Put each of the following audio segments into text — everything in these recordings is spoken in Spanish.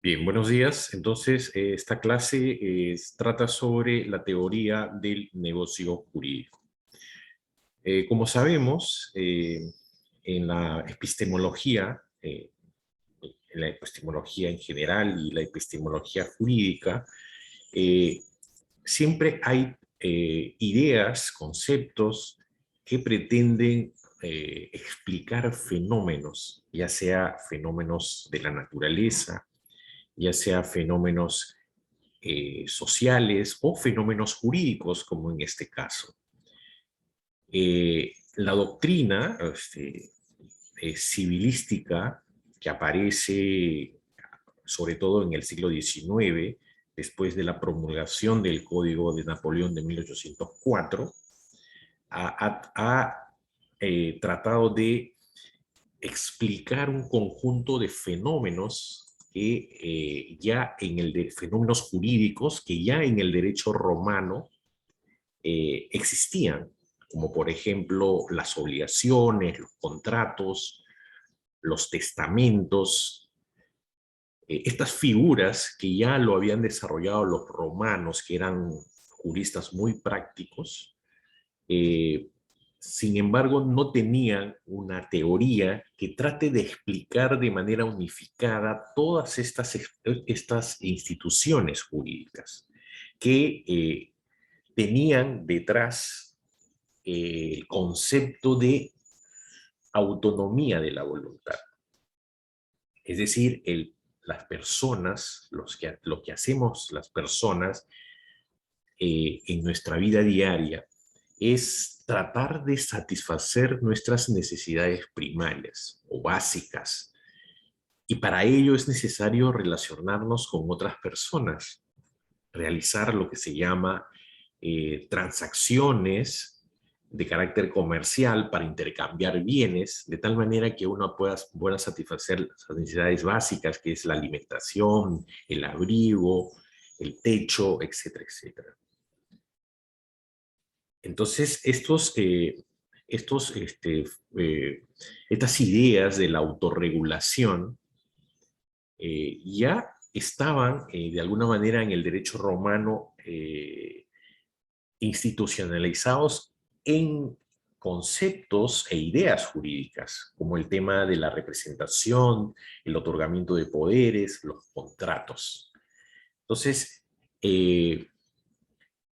Bien, buenos días. Entonces, esta clase trata sobre la teoría del negocio jurídico. Como sabemos, en la epistemología en general y la epistemología jurídica, eh, siempre hay ideas, conceptos que pretenden explicar fenómenos, ya sea fenómenos de la naturaleza, ya sea fenómenos sociales o fenómenos jurídicos, como en este caso. La doctrina civilística que aparece sobre todo en el siglo XIX, después de la promulgación del Código de Napoleón de 1804, ha tratado de explicar un conjunto de fenómenos que fenómenos jurídicos que ya en el derecho romano existían, como por ejemplo las obligaciones, los contratos, los testamentos, estas figuras que ya lo habían desarrollado los romanos, que eran juristas muy prácticos. Sin embargo, no tenían una teoría que trate de explicar de manera unificada todas estas instituciones jurídicas que tenían detrás el concepto de autonomía de la voluntad. Es decir, las personas, lo que hacemos las personas en nuestra vida diaria es tratar de satisfacer nuestras necesidades primarias o básicas. Y para ello es necesario relacionarnos con otras personas, realizar lo que se llama transacciones de carácter comercial para intercambiar bienes, de tal manera que uno pueda satisfacer las necesidades básicas, que es la alimentación, el abrigo, el techo, etcétera, etcétera. Entonces, estas ideas de la autorregulación ya estaban de alguna manera en el derecho romano institucionalizados en conceptos e ideas jurídicas, como el tema de la representación, el otorgamiento de poderes, los contratos. Entonces, en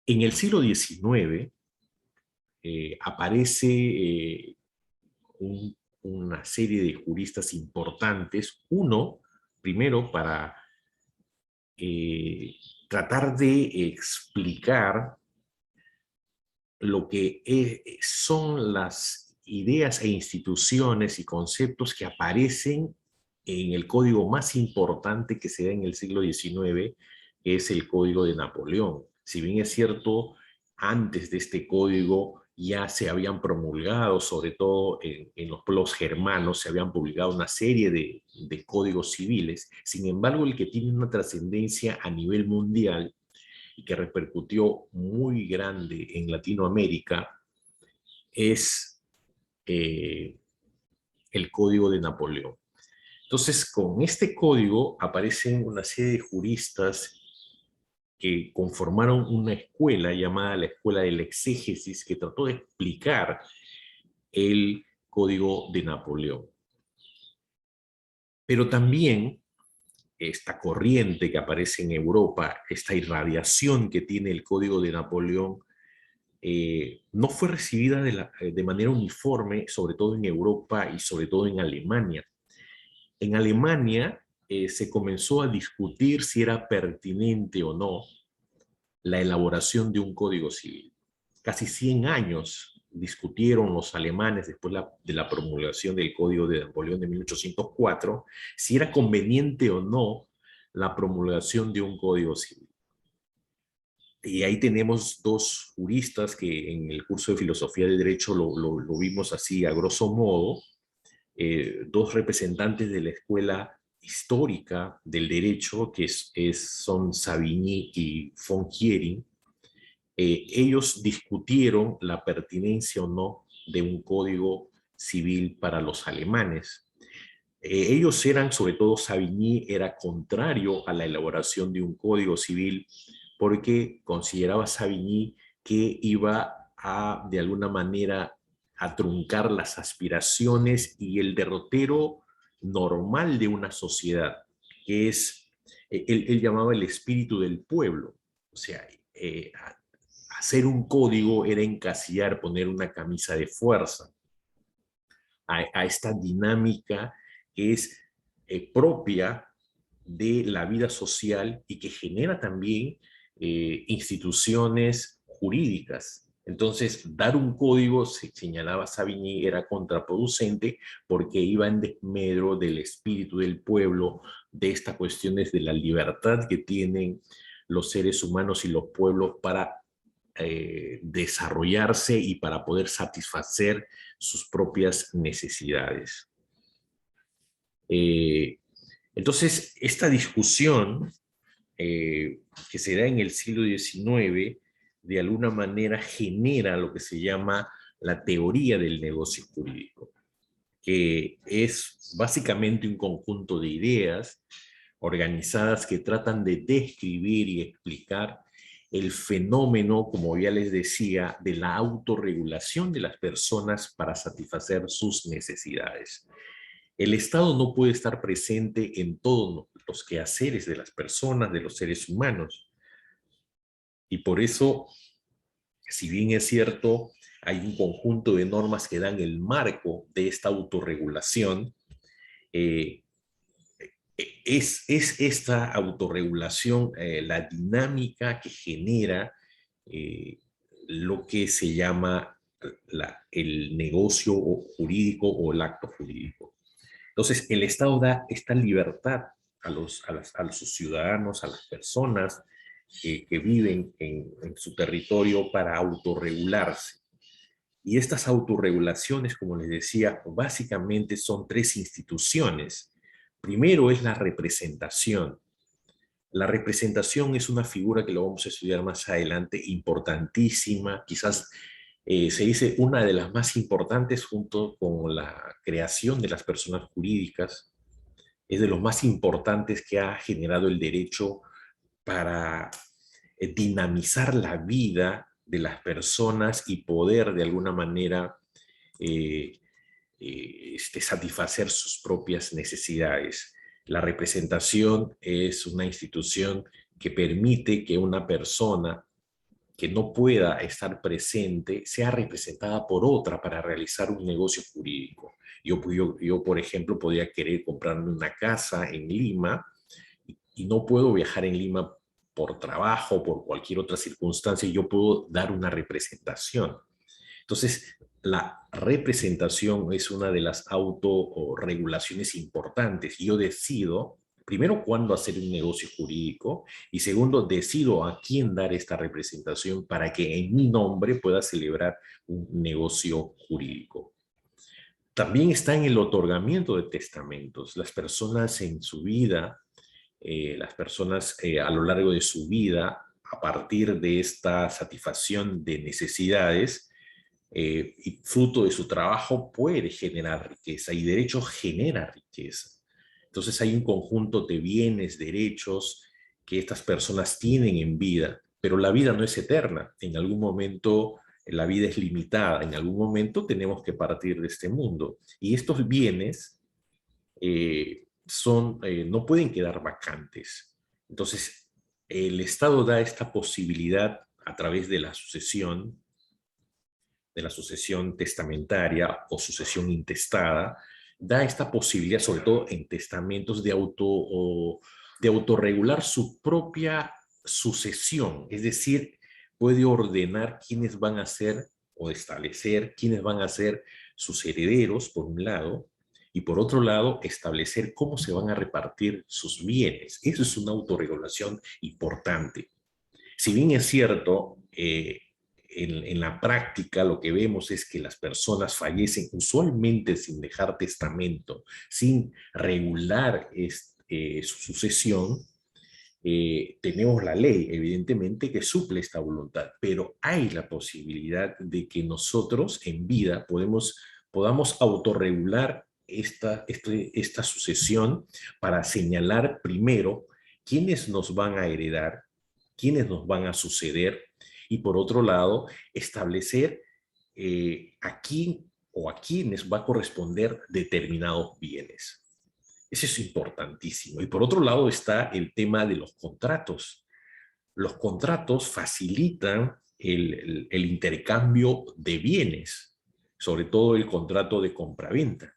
el siglo XIX, aparece una serie de juristas importantes, uno, primero, para tratar de explicar lo que son las ideas e instituciones y conceptos que aparecen en el código más importante que se da en el siglo XIX, que es el Código de Napoleón. Si bien es cierto, antes de este código ya se habían promulgado, sobre todo en los pueblos germanos, se habían publicado una serie de códigos civiles. Sin embargo, el que tiene una trascendencia a nivel mundial y que repercutió muy grande en Latinoamérica es el Código de Napoleón. Entonces, con este código aparecen una serie de juristas que conformaron una escuela llamada la Escuela del Exégesis, que trató de explicar el Código de Napoleón. Pero también esta corriente que aparece en Europa, esta irradiación que tiene el Código de Napoleón, no fue recibida de manera uniforme, sobre todo en Europa y sobre todo en Alemania. En Alemania se comenzó a discutir si era pertinente o no la elaboración de un código civil. Casi 100 años discutieron los alemanes después de la promulgación del Código de Napoleón de 1804 si era conveniente o no la promulgación de un código civil. Y ahí tenemos dos juristas que en el curso de Filosofía del Derecho lo vimos así a grosso modo, dos representantes de la escuela histórica del derecho, que son Savigny y von Heering. Ellos discutieron la pertinencia o no de un código civil para los alemanes. Ellos eran, sobre todo Savigny, era contrario a la elaboración de un código civil porque consideraba Savigny que iba a, de alguna manera, a truncar las aspiraciones y el derrotero normal de una sociedad, que es, él llamaba el espíritu del pueblo. O sea, hacer un código era encasillar, poner una camisa de fuerza a esta dinámica que es propia de la vida social y que genera también instituciones jurídicas. Entonces, dar un código, se señalaba Savigny, era contraproducente porque iba en desmedro del espíritu del pueblo, de estas cuestiones de la libertad que tienen los seres humanos y los pueblos para desarrollarse y para poder satisfacer sus propias necesidades. Entonces, esta discusión que se da en el siglo XIX, de alguna manera genera lo que se llama la teoría del negocio jurídico, que es básicamente un conjunto de ideas organizadas que tratan de describir y explicar el fenómeno, como ya les decía, de la autorregulación de las personas para satisfacer sus necesidades. El Estado no puede estar presente en todos los quehaceres de las personas, de los seres humanos. Y por eso, si bien es cierto, hay un conjunto de normas que dan el marco de esta autorregulación, eh, es esta autorregulación la dinámica que genera lo que se llama el negocio jurídico o el acto jurídico. Entonces, el Estado da esta libertad a sus ciudadanos, a las personas que viven en su territorio para autorregularse. Y estas autorregulaciones, como les decía, básicamente son tres instituciones. Primero es la representación. La representación es una figura que lo vamos a estudiar más adelante, importantísima, quizás se dice una de las más importantes junto con la creación de las personas jurídicas, es de los más importantes que ha generado el derecho para dinamizar la vida de las personas y poder de alguna manera eh, satisfacer sus propias necesidades. La representación es una institución que permite que una persona que no pueda estar presente sea representada por otra para realizar un negocio jurídico. Yo, por ejemplo, podría querer comprarme una casa en Lima y no puedo viajar en Lima por trabajo, por cualquier otra circunstancia, yo puedo dar una representación. Entonces, la representación es una de las autorregulaciones importantes. Yo decido, primero, cuándo hacer un negocio jurídico y segundo, decido a quién dar esta representación para que en mi nombre pueda celebrar un negocio jurídico. También está en el otorgamiento de testamentos. Las personas en su vida, las personas a lo largo de su vida, a partir de esta satisfacción de necesidades, y fruto de su trabajo puede generar riqueza y derecho genera riqueza. Entonces hay un conjunto de bienes, derechos que estas personas tienen en vida, pero la vida no es eterna. En algún momento la vida es limitada, en algún momento tenemos que partir de este mundo. Y estos bienes no pueden quedar vacantes. Entonces, el Estado da esta posibilidad a través de la sucesión testamentaria o sucesión intestada, da esta posibilidad, sobre todo en testamentos, de autorregular su propia sucesión, es decir, puede ordenar quiénes van a ser o establecer quiénes van a ser sus herederos, por un lado, y por otro lado, establecer cómo se van a repartir sus bienes. Eso es una autorregulación importante. Si bien es cierto, en la práctica lo que vemos es que las personas fallecen usualmente sin dejar testamento, sin regular su sucesión, tenemos la ley, evidentemente, que suple esta voluntad, pero hay la posibilidad de que nosotros en vida podamos autorregular esta sucesión para señalar primero quiénes nos van a heredar, quiénes nos van a suceder, y por otro lado, establecer a quién o a quiénes va a corresponder determinados bienes. Eso es importantísimo. Y por otro lado está el tema de los contratos. Los contratos facilitan el intercambio de bienes, sobre todo el contrato de compraventa,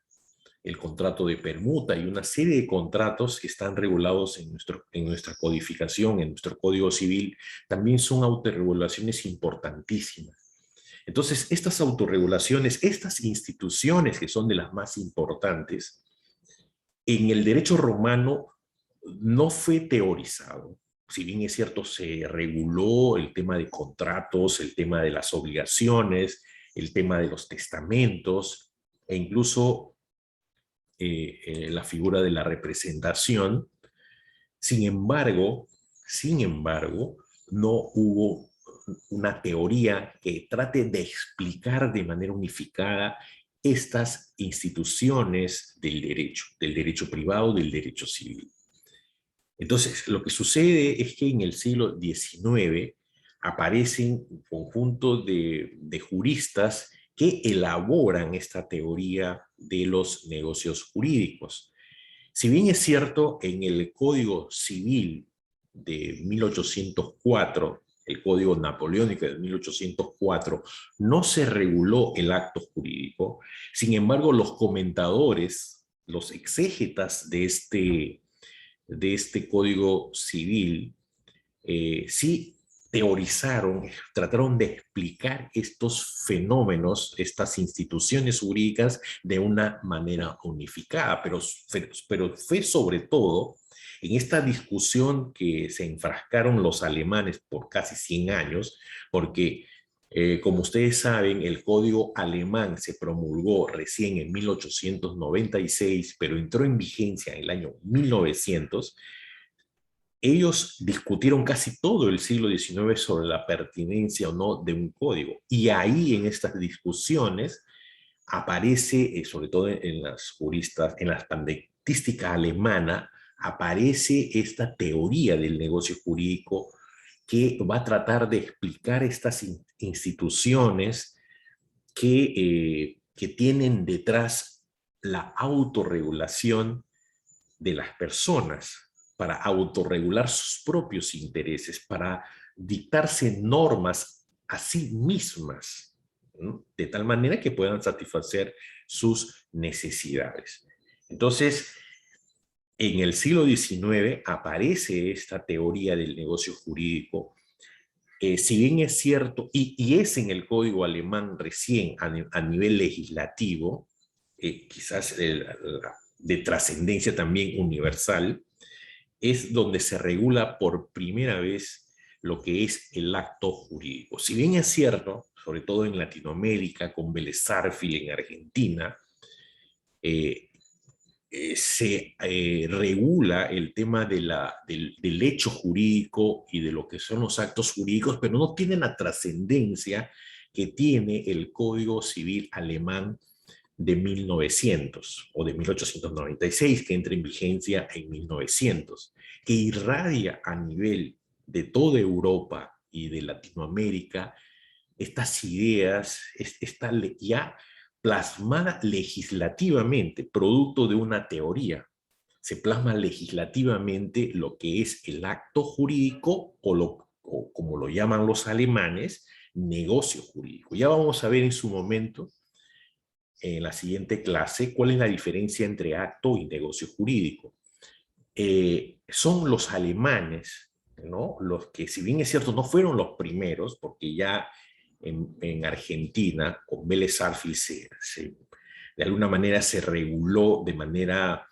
el contrato de permuta y una serie de contratos que están regulados en nuestra codificación, en nuestro Código Civil, también son autorregulaciones importantísimas. Entonces, estas autorregulaciones, estas instituciones que son de las más importantes, en el derecho romano no fue teorizado. Si bien es cierto, se reguló el tema de contratos, el tema de las obligaciones, el tema de los testamentos, e incluso la figura de la representación. Sin embargo, no hubo una teoría que trate de explicar de manera unificada estas instituciones del derecho privado, del derecho civil. Entonces, lo que sucede es que en el siglo XIX aparecen un conjunto de juristas que elaboran esta teoría de los negocios jurídicos. Si bien es cierto, en el Código Civil de 1804, el Código Napoleónico de 1804, no se reguló el acto jurídico. Sin embargo, los comentadores, los exégetas de este Código Civil, sí teorizaron, trataron de explicar estos fenómenos, estas instituciones jurídicas de una manera unificada, pero fue sobre todo en esta discusión que se enfrascaron los alemanes por casi 100 años, porque como ustedes saben, el código alemán se promulgó recién en 1896, pero entró en vigencia en el año 1900. Ellos discutieron casi todo el siglo XIX sobre la pertinencia o no de un código. Y ahí en estas discusiones aparece, sobre todo en las juristas, en la pandentística alemana, aparece esta teoría del negocio jurídico que va a tratar de explicar estas instituciones que tienen detrás la autorregulación de las personas, para autorregular sus propios intereses, para dictarse normas a sí mismas, ¿no? De tal manera que puedan satisfacer sus necesidades. Entonces, en el siglo XIX aparece esta teoría del negocio jurídico. Si bien es cierto, y es en el código alemán recién a nivel legislativo, quizás de trascendencia también universal, es donde se regula por primera vez lo que es el acto jurídico. Si bien es cierto, sobre todo en Latinoamérica, con Vélez Sarsfield en Argentina, se regula el tema del hecho jurídico y de lo que son los actos jurídicos, pero no tiene la trascendencia que tiene el Código Civil alemán de 1900 o de 1896, que entra en vigencia en 1900, que irradia a nivel de toda Europa y de Latinoamérica estas ideas, esta ya plasmada legislativamente, producto de una teoría. Se plasma legislativamente lo que es el acto jurídico o como lo llaman los alemanes, negocio jurídico. Ya vamos a ver en su momento, en la siguiente clase, cuál es la diferencia entre acto y negocio jurídico. Son los alemanes, ¿no?, los que, si bien es cierto, no fueron los primeros, porque ya en Argentina, con Vélez Sarsfield, de alguna manera se reguló de manera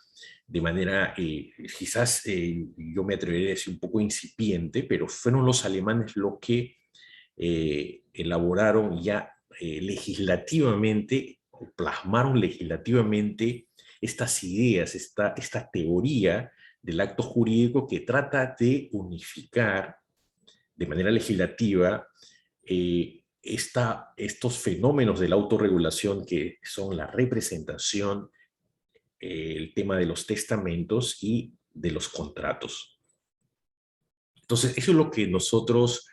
quizás yo me atrevería a decir un poco incipiente, pero fueron los alemanes los que elaboraron ya legislativamente, plasmaron legislativamente estas ideas, esta teoría del acto jurídico que trata de unificar de manera legislativa estos fenómenos de la autorregulación que son la representación, el tema de los testamentos y de los contratos. Entonces, eso es lo que nosotros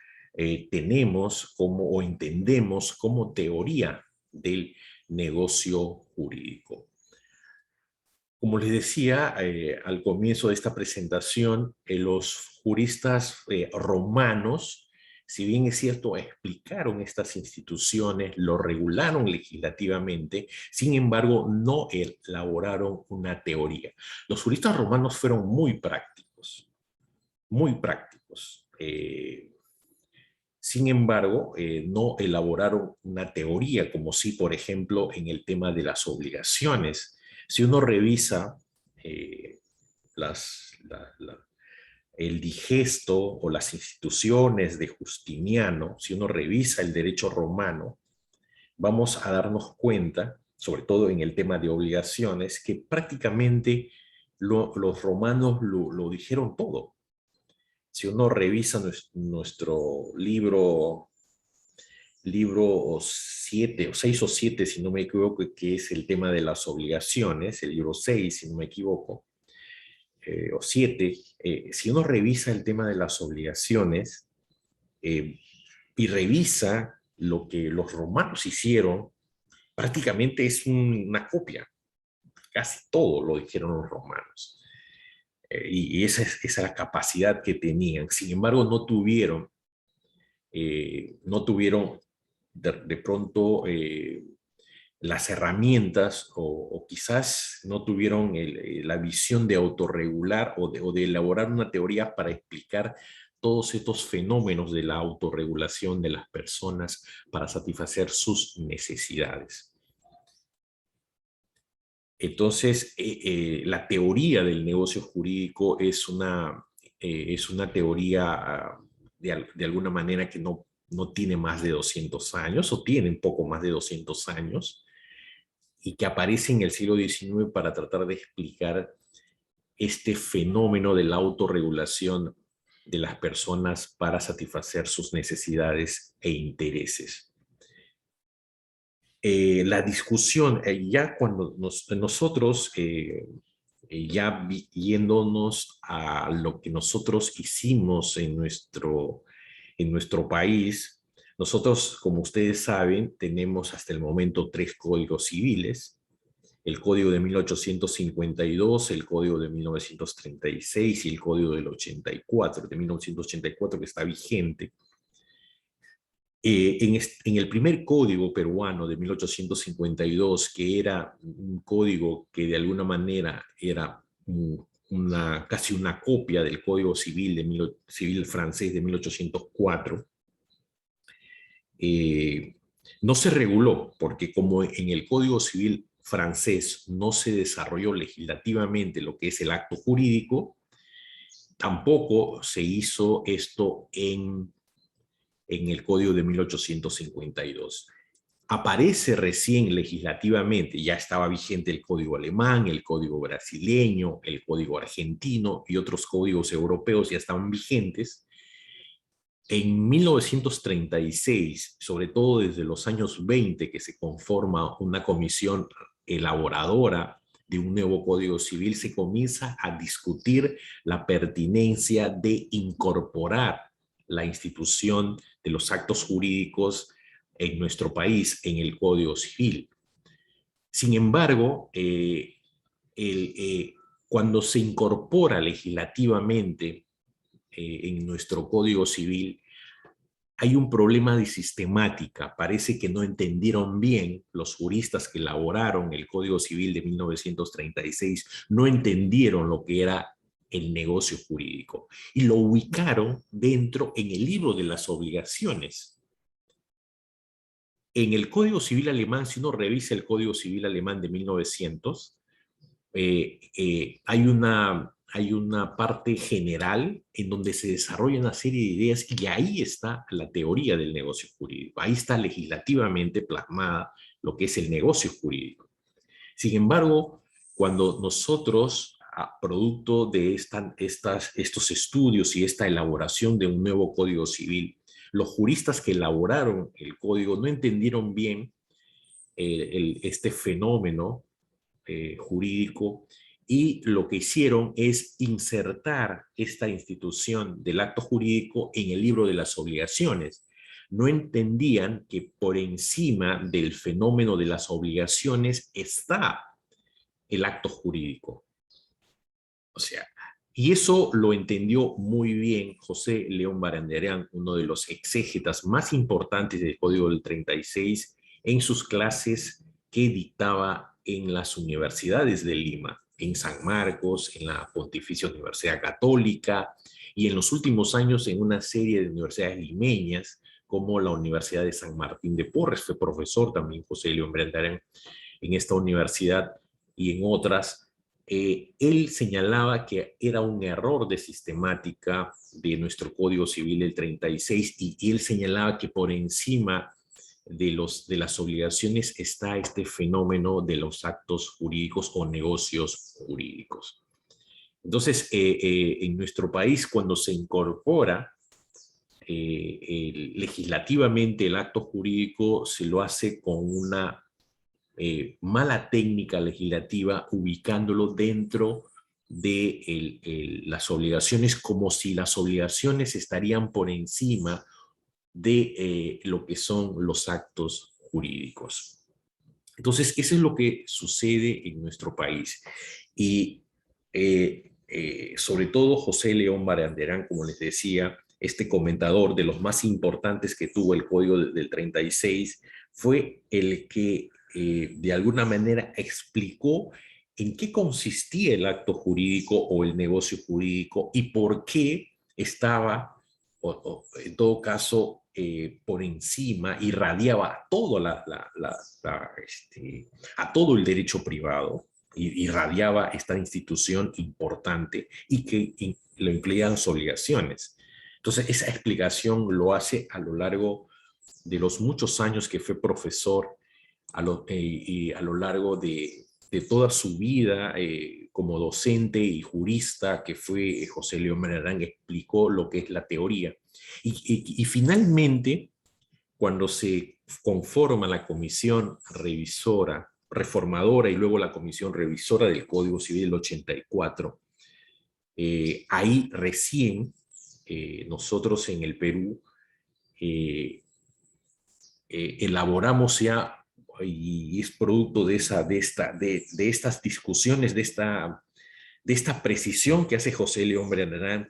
tenemos como, o entendemos como teoría del negocio jurídico. Como les decía al comienzo de esta presentación, los juristas romanos, si bien es cierto, explicaron estas instituciones, lo regularon legislativamente, sin embargo, no elaboraron una teoría. Los juristas romanos fueron muy prácticos, muy prácticos. Sin embargo, no elaboraron una teoría, como sí, por ejemplo, en el tema de las obligaciones. Si uno revisa las, el digesto o las instituciones de Justiniano, si uno revisa el derecho romano, vamos a darnos cuenta, sobre todo en el tema de obligaciones, que prácticamente los romanos lo dijeron todo. Si uno revisa nuestro libro 7 o 6 o 7, si no me equivoco, que es el tema de las obligaciones, el libro 6, si no me equivoco, o 7, si uno revisa el tema de las obligaciones y revisa lo que los romanos hicieron, prácticamente es una copia. Casi todo lo dijeron los romanos. Y esa es la capacidad que tenían. Sin embargo, no tuvieron de pronto las herramientas o quizás no tuvieron la visión de autorregular o de elaborar una teoría para explicar todos estos fenómenos de la autorregulación de las personas para satisfacer sus necesidades. Entonces, la teoría del negocio jurídico es una teoría de alguna manera que no tiene más de 200 años o tiene un poco más de 200 años y que aparece en el siglo XIX para tratar de explicar este fenómeno de la autorregulación de las personas para satisfacer sus necesidades e intereses. La discusión, ya cuando nosotros, ya yéndonos a lo que nosotros hicimos en nuestro país, nosotros, como ustedes saben, tenemos hasta el momento 3 códigos civiles: el Código de 1852, el Código de 1936 y el Código del 84, de 1984, que está vigente. En el primer código peruano de 1852, que era un código que de alguna manera era casi una copia del Código Civil francés de 1804, no se reguló, porque como en el Código Civil francés no se desarrolló legislativamente lo que es el acto jurídico, tampoco se hizo esto en el Código de 1852. Aparece recién legislativamente, ya estaba vigente el Código alemán, el Código brasileño, el Código argentino y otros códigos europeos ya estaban vigentes. En 1936, sobre todo desde los años 20, que se conforma una comisión elaboradora de un nuevo Código Civil, se comienza a discutir la pertinencia de incorporar la institución de los actos jurídicos en nuestro país en el Código Civil. Sin embargo, cuando se incorpora legislativamente en nuestro Código Civil, hay un problema de sistemática. Parece que no entendieron bien los juristas que elaboraron el Código Civil de 1936, no entendieron lo que era el negocio jurídico y lo ubicaron dentro en el libro de las obligaciones. En el Código Civil alemán, si uno revisa el Código Civil alemán de 1900, hay una parte general en donde se desarrolla una serie de ideas y ahí está la teoría del negocio jurídico. Ahí está legislativamente plasmada lo que es el negocio jurídico. Sin embargo, cuando nosotros, producto de estos estudios y esta elaboración de un nuevo Código Civil, los juristas que elaboraron el código no entendieron bien este fenómeno jurídico, y lo que hicieron es insertar esta institución del acto jurídico en el libro de las obligaciones. No entendían que por encima del fenómeno de las obligaciones está el acto jurídico. O sea, y eso lo entendió muy bien José León Barandiarán, uno de los exégetas más importantes del Código del 36, en sus clases que dictaba en las universidades de Lima, en San Marcos, en la Pontificia Universidad Católica, y en los últimos años en una serie de universidades limeñas, como la Universidad de San Martín de Porres. Fue profesor también José León Barandiarán en esta universidad y en otras. Él señalaba que era un error de sistemática de nuestro Código Civil del 36, y él señalaba que por encima de las obligaciones está este fenómeno de los actos jurídicos o negocios jurídicos. Entonces, en nuestro país, cuando se incorpora legislativamente el acto jurídico, se lo hace con una mala técnica legislativa, ubicándolo dentro de las obligaciones, como si las obligaciones estarían por encima de lo que son los actos jurídicos. Entonces, eso es lo que sucede en nuestro país. Y sobre todo José León Barandiarán, como les decía, este comentador de los más importantes que tuvo el Código del 36, fue el que de alguna manera explicó en qué consistía el acto jurídico o el negocio jurídico y por qué estaba, en todo caso, por encima, irradiaba a a todo el derecho privado, irradiaba esta institución importante y que lo incluían sus obligaciones. Entonces, esa explicación lo hace a lo largo de los muchos años que fue profesor, y a lo largo de toda su vida como docente y jurista que fue José León Barandiarán, explicó lo que es la teoría. Y finalmente, cuando se conforma la comisión revisora, reformadora, y luego la comisión revisora del Código Civil del 84, ahí recién nosotros en el Perú elaboramos ya, y es producto de estas discusiones, de esta precisión que hace José León Barandiarán,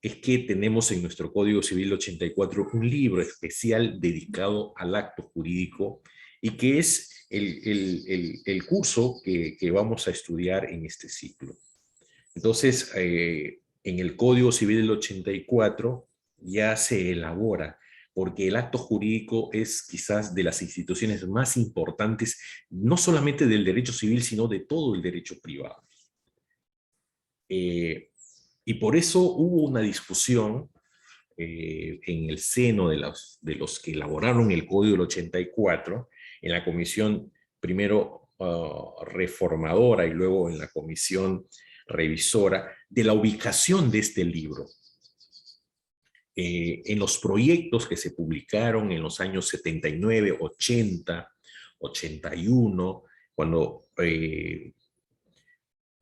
es que tenemos en nuestro Código Civil 84 un libro especial dedicado al acto jurídico, y que es el curso que vamos a estudiar en este ciclo. Entonces, en el Código Civil del 84 ya se elabora, porque el acto jurídico es quizás de las instituciones más importantes, no solamente del derecho civil, sino de todo el derecho privado. Y por eso hubo una discusión en el seno de los que elaboraron el Código del 84, en la comisión primero reformadora y luego en la comisión revisora, de la ubicación de este libro. En los proyectos que se publicaron en los años 79, 80, 81, cuando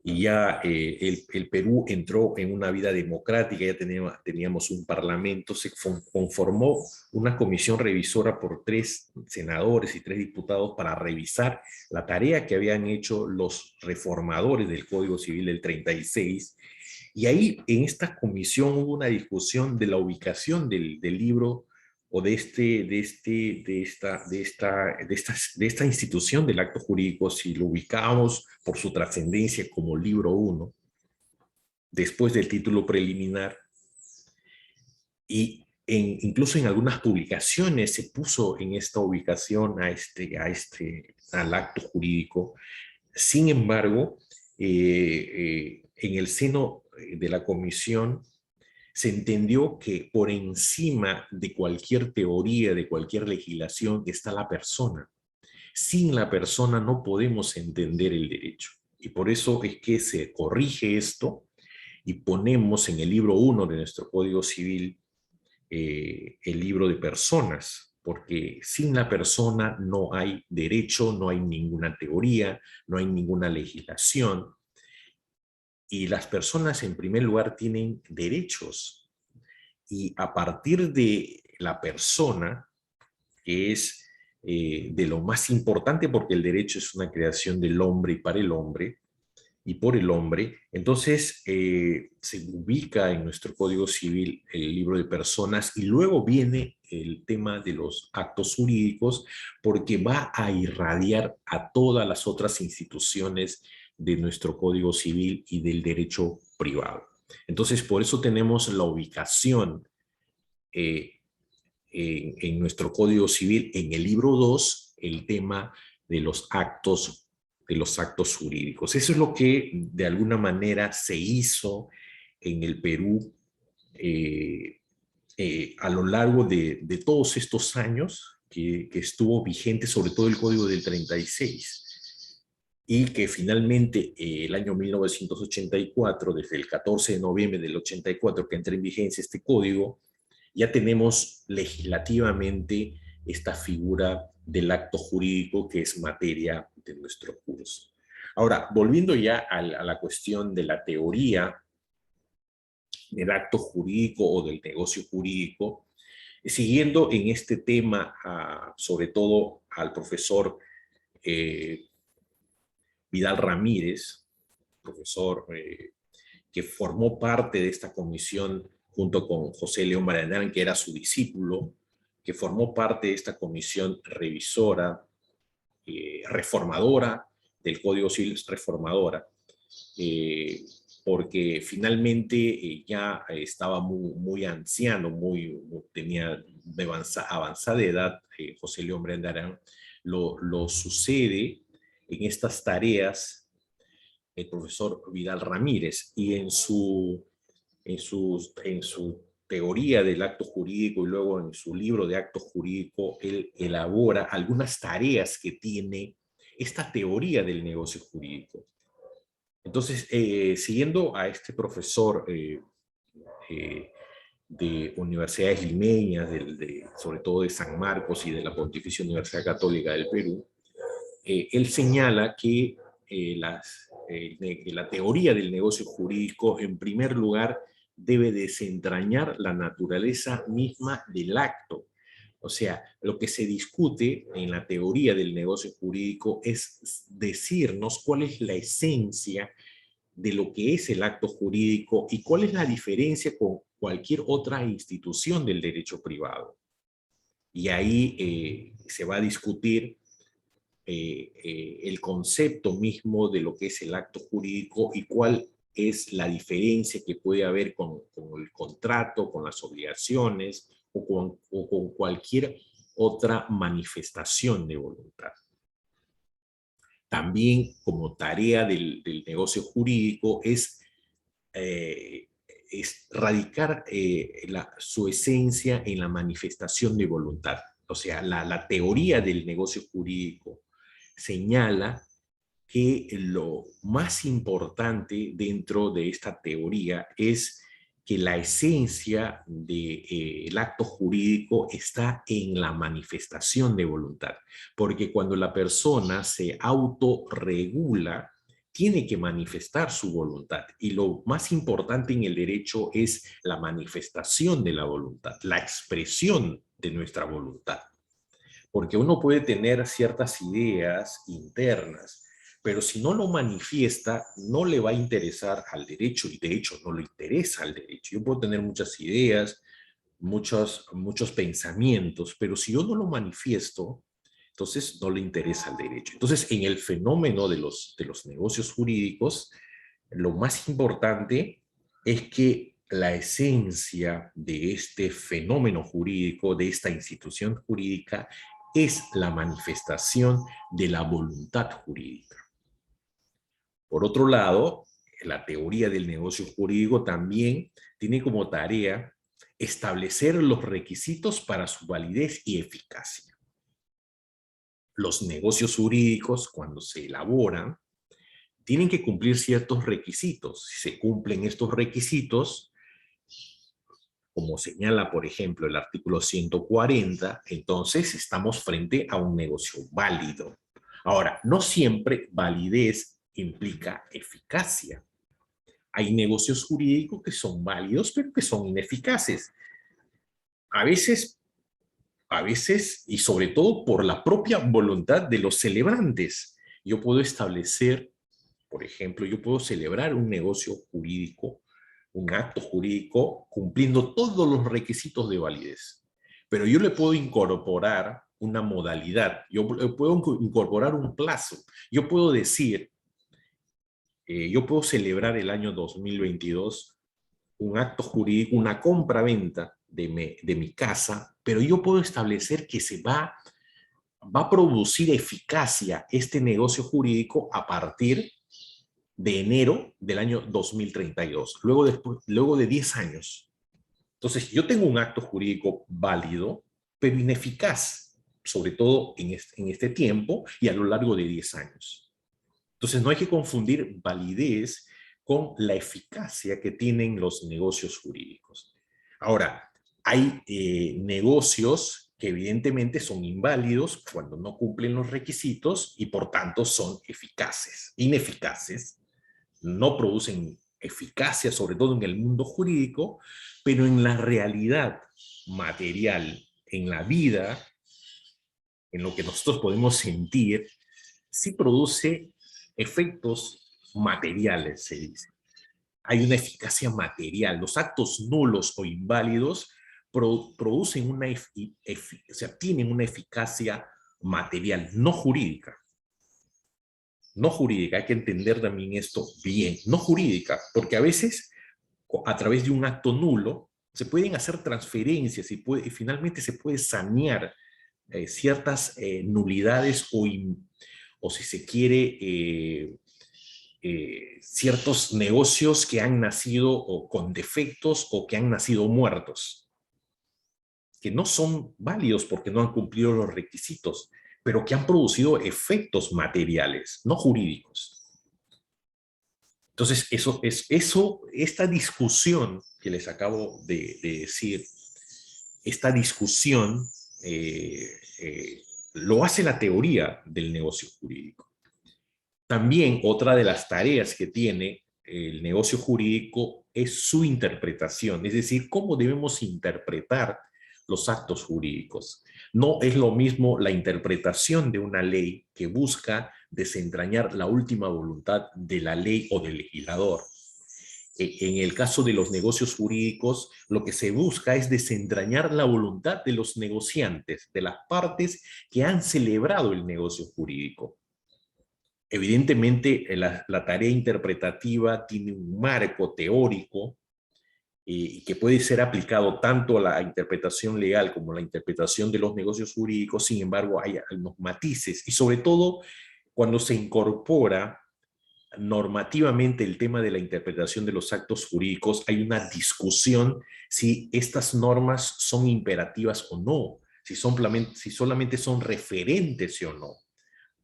y ya el Perú entró en una vida democrática, ya teníamos un parlamento, se conformó una comisión revisora por 3 senadores y 3 diputados para revisar la tarea que habían hecho los reformadores del Código Civil del 36, y ahí en esta comisión hubo una discusión de la ubicación del libro, o de esta institución del acto jurídico, si lo ubicamos por su trascendencia como libro 1, después del título preliminar, y incluso en algunas publicaciones se puso en esta ubicación al acto jurídico. Sin embargo, en el seno de la comisión se entendió que por encima de cualquier teoría, de cualquier legislación, está la persona. Sin la persona no podemos entender el derecho. Y por eso es que se corrige esto y ponemos en el libro 1 de nuestro Código Civil el libro de personas, porque sin la persona no hay derecho, no hay ninguna teoría, no hay ninguna legislación. Y las personas, en primer lugar, tienen derechos. Y a partir de la persona, que es de lo más importante, porque el derecho es una creación del hombre y para el hombre, y por el hombre, entonces se ubica en nuestro Código Civil el libro de personas y luego viene el tema de los actos jurídicos porque va a irradiar a todas las otras instituciones de nuestro Código Civil y del derecho privado. Entonces, por eso tenemos la ubicación en nuestro Código Civil, en el libro 2, el tema de los actos jurídicos. Eso es lo que de alguna manera se hizo en el Perú a lo largo de todos estos años que estuvo vigente, sobre todo el Código del 36, y que finalmente el año 1984, desde el 14 de noviembre del 84 que entra en vigencia este código, ya tenemos legislativamente esta figura del acto jurídico que es materia de nuestro curso. Ahora, volviendo ya a la cuestión de la teoría del acto jurídico o del negocio jurídico, siguiendo en este tema, sobre todo al profesor Vidal Ramírez, profesor que formó parte de esta comisión junto con José León Maranán, que era su discípulo, que formó parte de esta comisión revisora, reformadora del Código Civil, reformadora, porque finalmente ya estaba muy anciano, tenía de avanzada edad, José León Maranán, lo sucede en estas tareas el profesor Vidal Ramírez, y en su teoría del acto jurídico y luego en su libro de acto jurídico, él elabora algunas tareas que tiene esta teoría del negocio jurídico. Entonces, siguiendo a este profesor de universidades limeñas, sobre todo de San Marcos y de la Pontificia Universidad Católica del Perú, él señala que la teoría del negocio jurídico, en primer lugar, debe desentrañar la naturaleza misma del acto. O sea, lo que se discute en la teoría del negocio jurídico es decirnos cuál es la esencia de lo que es el acto jurídico y cuál es la diferencia con cualquier otra institución del derecho privado. Y ahí se va a discutir el concepto mismo de lo que es el acto jurídico y cuál es la diferencia que puede haber con el contrato, con las obligaciones o con cualquier otra manifestación de voluntad. También como tarea del negocio jurídico es radicar su esencia en la manifestación de voluntad. O sea, la teoría del negocio jurídico señala que lo más importante dentro de esta teoría es que la esencia del acto jurídico está en la manifestación de voluntad, porque cuando la persona se autorregula, tiene que manifestar su voluntad, y lo más importante en el derecho es la manifestación de la voluntad, la expresión de nuestra voluntad. Porque uno puede tener ciertas ideas internas, pero si no lo manifiesta, no le va a interesar al derecho, y de hecho no le interesa al derecho. Yo puedo tener muchas ideas, muchos pensamientos, pero si yo no lo manifiesto, entonces no le interesa al derecho. Entonces, en el fenómeno de los negocios jurídicos, lo más importante es que la esencia de este fenómeno jurídico, de esta institución jurídica, es la manifestación de la voluntad jurídica. Por otro lado, la teoría del negocio jurídico también tiene como tarea establecer los requisitos para su validez y eficacia. Los negocios jurídicos, cuando se elaboran, tienen que cumplir ciertos requisitos. Si se cumplen estos requisitos, como señala, por ejemplo, el artículo 140, entonces estamos frente a un negocio válido. Ahora, no siempre validez implica eficacia. Hay negocios jurídicos que son válidos, pero que son ineficaces. A veces, y sobre todo por la propia voluntad de los celebrantes. Yo puedo establecer, por ejemplo, yo puedo celebrar un negocio jurídico, un acto jurídico, cumpliendo todos los requisitos de validez. Pero yo le puedo incorporar una modalidad, yo puedo incorporar un plazo. Yo puedo decir, yo puedo celebrar el año 2022 un acto jurídico, una compra-venta de mi casa, pero yo puedo establecer que va a producir eficacia este negocio jurídico a partir de enero del año 2032, luego de 10 años. Entonces, yo tengo un acto jurídico válido, pero ineficaz, sobre todo en este tiempo y a lo largo de 10 años. Entonces, no hay que confundir validez con la eficacia que tienen los negocios jurídicos. Ahora, hay negocios que evidentemente son inválidos cuando no cumplen los requisitos y por tanto son ineficaces, no producen eficacia, sobre todo en el mundo jurídico, pero en la realidad material, en la vida, en lo que nosotros podemos sentir, sí produce efectos materiales, se dice. Hay una eficacia material. Los actos nulos o inválidos producen o sea, tienen una eficacia material, no jurídica. No jurídica, hay que entender también esto bien, no jurídica, porque a veces a través de un acto nulo se pueden hacer transferencias y finalmente se puede sanear ciertas nulidades o si se quiere, ciertos negocios que han nacido o con defectos o que han nacido muertos, que no son válidos porque no han cumplido los requisitos, pero que han producido efectos materiales, no jurídicos. Entonces, esta discusión que les acabo de decir, esta discusión lo hace la teoría del negocio jurídico. También otra de las tareas que tiene el negocio jurídico es su interpretación, es decir, cómo debemos interpretar los actos jurídicos. No es lo mismo la interpretación de una ley que busca desentrañar la última voluntad de la ley o del legislador. En el caso de los negocios jurídicos, lo que se busca es desentrañar la voluntad de los negociantes, de las partes que han celebrado el negocio jurídico. Evidentemente, la tarea interpretativa tiene un marco teórico que puede ser aplicado tanto a la interpretación legal como a la interpretación de los negocios jurídicos. Sin embargo, hay algunos matices y sobre todo cuando se incorpora normativamente el tema de la interpretación de los actos jurídicos, hay una discusión si estas normas son imperativas o no, si solamente son referentes o no.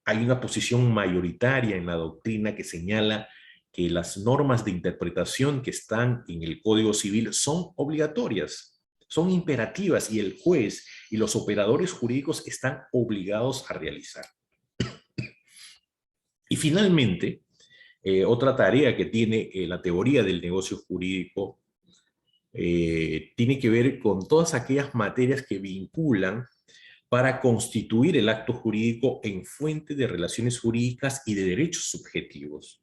Hay una posición mayoritaria en la doctrina que señala que las normas de interpretación que están en el Código Civil son obligatorias, son imperativas y el juez y los operadores jurídicos están obligados a realizar. Y finalmente, otra tarea que tiene la teoría del negocio jurídico tiene que ver con todas aquellas materias que vinculan para constituir el acto jurídico en fuente de relaciones jurídicas y de derechos subjetivos.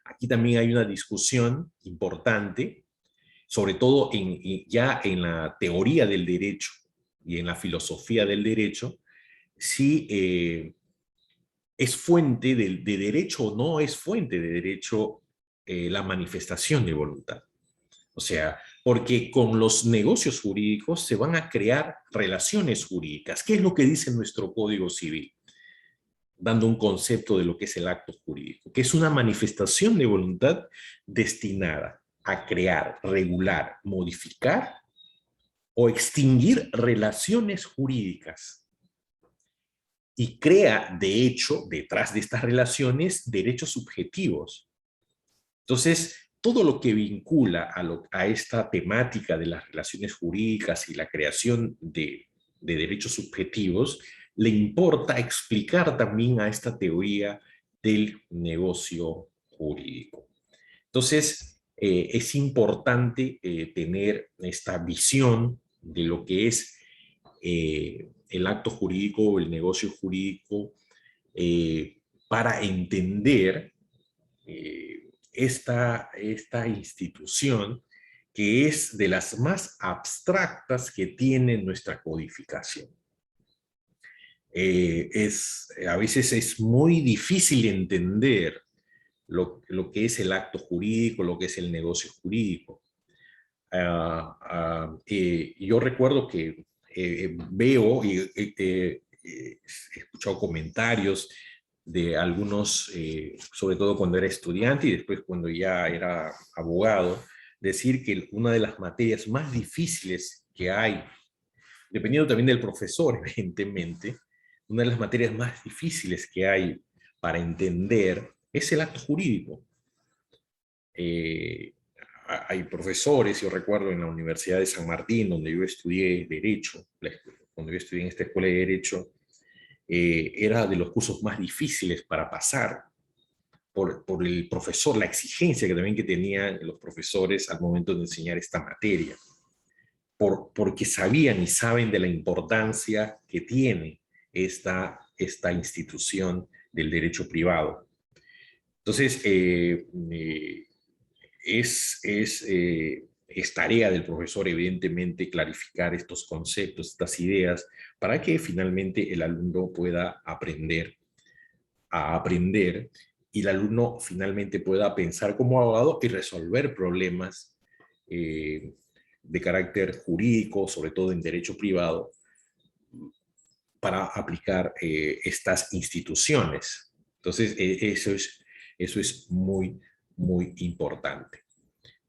Aquí también hay una discusión importante, sobre todo ya en la teoría del derecho y en la filosofía del derecho, si es fuente de derecho o no es fuente de derecho la manifestación de voluntad. O sea, porque con los negocios jurídicos se van a crear relaciones jurídicas. ¿Qué es lo que dice nuestro Código Civil? Dando un concepto de lo que es el acto jurídico, que es una manifestación de voluntad destinada a crear, regular, modificar o extinguir relaciones jurídicas. Y crea, de hecho, detrás de estas relaciones, derechos subjetivos. Entonces, todo lo que vincula a esta temática de las relaciones jurídicas y la creación de derechos subjetivos, le importa explicar también a esta teoría del negocio jurídico. Entonces, es importante tener esta visión de lo que es el acto jurídico o el negocio jurídico para entender esta institución que es de las más abstractas que tiene nuestra codificación. A veces es muy difícil entender lo que es el acto jurídico, lo que es el negocio jurídico. Yo recuerdo que veo y he escuchado comentarios de algunos, sobre todo cuando era estudiante y después cuando ya era abogado, decir que una de las materias más difíciles que hay, dependiendo también del profesor, evidentemente, una de las materias más difíciles que hay para entender es el acto jurídico. Hay profesores, yo recuerdo en la Universidad de San Martín, donde yo estudié Derecho, cuando yo estudié en esta escuela de Derecho, era de los cursos más difíciles para pasar por el profesor, la exigencia que tenían los profesores al momento de enseñar esta materia, porque sabían y saben de la importancia que tiene esta institución del derecho privado. Entonces, es tarea del profesor, evidentemente, clarificar estos conceptos, estas ideas, para que finalmente el alumno pueda aprender a aprender y el alumno finalmente pueda pensar como abogado y resolver problemas de carácter jurídico, sobre todo en derecho privado, para aplicar estas instituciones. Entonces, eso es muy, muy importante.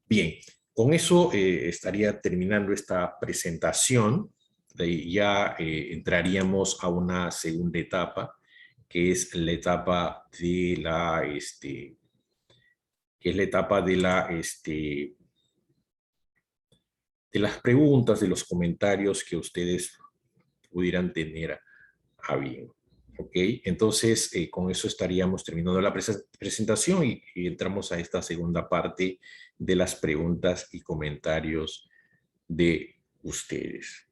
Bien, con eso estaría terminando esta presentación. Ya entraríamos a una segunda etapa, que es la etapa de de las preguntas, de los comentarios que ustedes pudieran tener a bien. ¿Ok? Entonces, con eso estaríamos terminando la presentación y entramos a esta segunda parte de las preguntas y comentarios de ustedes.